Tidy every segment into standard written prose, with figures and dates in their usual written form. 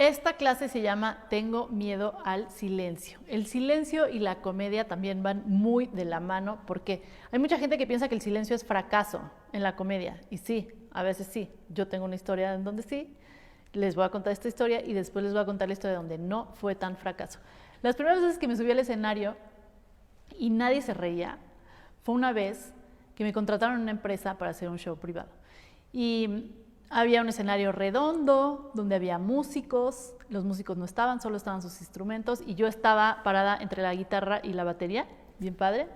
Esta clase se llama Tengo miedo al silencio. El silencio y la comedia también van muy de la mano porque hay mucha gente que piensa que el silencio es fracaso en la comedia. Y sí, a veces sí. Yo tengo una historia en donde sí. Les voy a contar esta historia y después les voy a contar la historia donde no fue tan fracaso. Las primeras veces que me subí al escenario y nadie se reía fue una vez que me contrataron en una empresa para hacer un show privado. Y había un escenario redondo donde había músicos, los músicos no estaban, solo estaban sus instrumentos y yo estaba parada entre la guitarra y la batería, bien padre,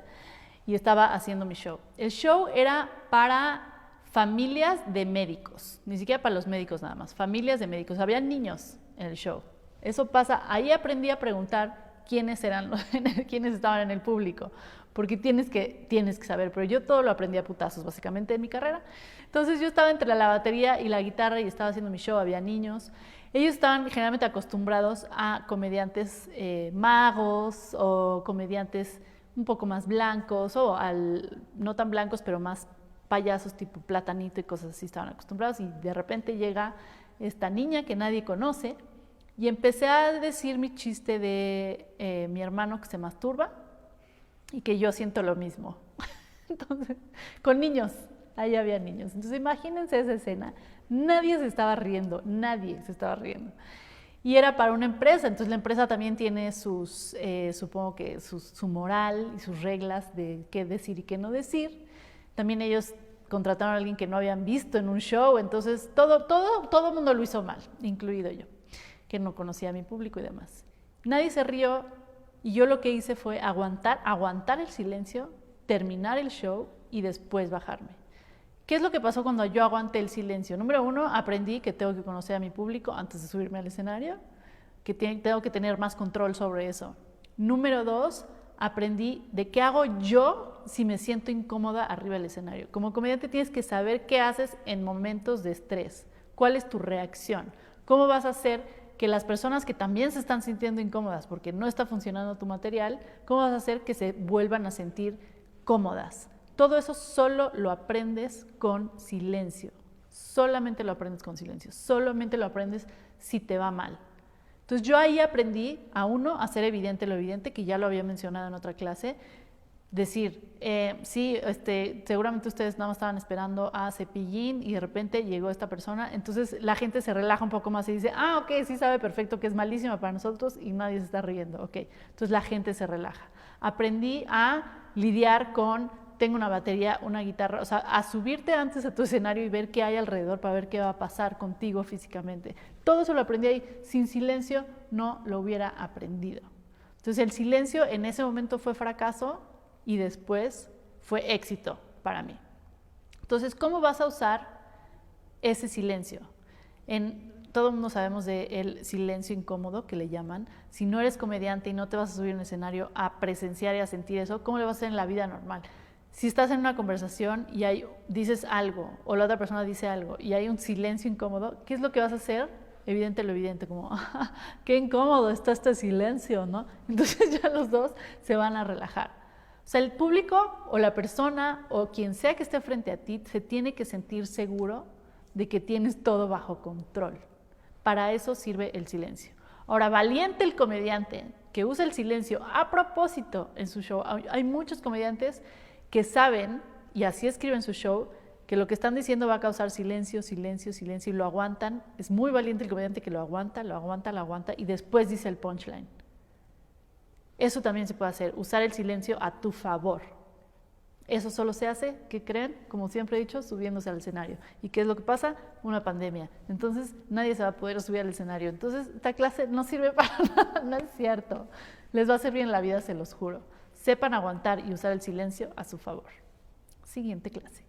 y estaba haciendo mi show. El show era para familias de médicos, ni siquiera para los médicos nada más, familias de médicos, había niños en el show. Eso pasa, ahí aprendí a preguntar quiénes estaban en el público, porque tienes que saber, pero yo todo lo aprendí a putazos básicamente en mi carrera. Entonces yo estaba entre la batería y la guitarra y estaba haciendo mi show, había niños. Ellos estaban generalmente acostumbrados a comediantes magos o comediantes un poco más blancos o no tan blancos, pero más payasos tipo Platanito y cosas así estaban acostumbrados. Y de repente llega esta niña que nadie conoce y empecé a decir mi chiste de mi hermano que se masturba y que yo siento lo mismo. Entonces, con niños, ahí había niños. Entonces, imagínense esa escena. Nadie se estaba riendo. Y era para una empresa, entonces la empresa también tiene sus, supongo que su moral y sus reglas de qué decir y qué no decir. También ellos contrataron a alguien que no habían visto en un show, entonces todo el mundo lo hizo mal, incluido yo, que no conocía a mi público y demás. Nadie se rió. Y yo lo que hice fue aguantar el silencio, terminar el show y después bajarme. ¿Qué es lo que pasó cuando yo aguanté el silencio? Número 1, aprendí que tengo que conocer a mi público antes de subirme al escenario, que tengo que tener más control sobre eso. Número 2, aprendí de qué hago yo si me siento incómoda arriba del escenario. Como comediante tienes que saber qué haces en momentos de estrés, cuál es tu reacción, cómo vas a hacer que las personas que también se están sintiendo incómodas porque no está funcionando tu material, ¿cómo vas a hacer que se vuelvan a sentir cómodas? Todo eso solo lo aprendes con silencio. Solamente lo aprendes con silencio. Solamente lo aprendes si te va mal. Entonces yo ahí aprendí a hacer evidente lo evidente, que ya lo había mencionado en otra clase. Decir, sí, seguramente ustedes nada más estaban esperando a Cepillín y de repente llegó esta persona, entonces la gente se relaja un poco más y dice, ok, sí sabe perfecto que es malísima para nosotros y nadie se está riendo, ok, entonces la gente se relaja. Aprendí a lidiar con, tengo una batería, una guitarra, o sea, a subirte antes a tu escenario y ver qué hay alrededor para ver qué va a pasar contigo físicamente. Todo eso lo aprendí ahí, sin silencio no lo hubiera aprendido. Entonces el silencio en ese momento fue fracaso, y después fue éxito para mí. Entonces, ¿cómo vas a usar ese silencio? Todo el mundo sabemos del silencio incómodo, que le llaman. Si no eres comediante y no te vas a subir a un escenario a presenciar y a sentir eso, ¿cómo le vas a hacer en la vida normal? Si estás en una conversación y dices algo, o la otra persona dice algo, y hay un silencio incómodo, ¿qué es lo que vas a hacer? Evidente lo evidente, como, qué incómodo está este silencio, ¿no? Entonces ya los dos se van a relajar. O sea, el público o la persona o quien sea que esté frente a ti se tiene que sentir seguro de que tienes todo bajo control. Para eso sirve el silencio. Ahora, valiente el comediante que usa el silencio a propósito en su show. Hay muchos comediantes que saben, y así escriben su show, que lo que están diciendo va a causar silencio, silencio, silencio, y lo aguantan. Es muy valiente el comediante que lo aguanta, y después dice el punchline. Eso también se puede hacer, usar el silencio a tu favor. Eso solo se hace, ¿qué creen? Como siempre he dicho, subiéndose al escenario. ¿Y qué es lo que pasa? Una pandemia. Entonces nadie se va a poder subir al escenario. Entonces esta clase no sirve para nada, no es cierto. Les va a servir en la vida, se los juro. Sepan aguantar y usar el silencio a su favor. Siguiente clase.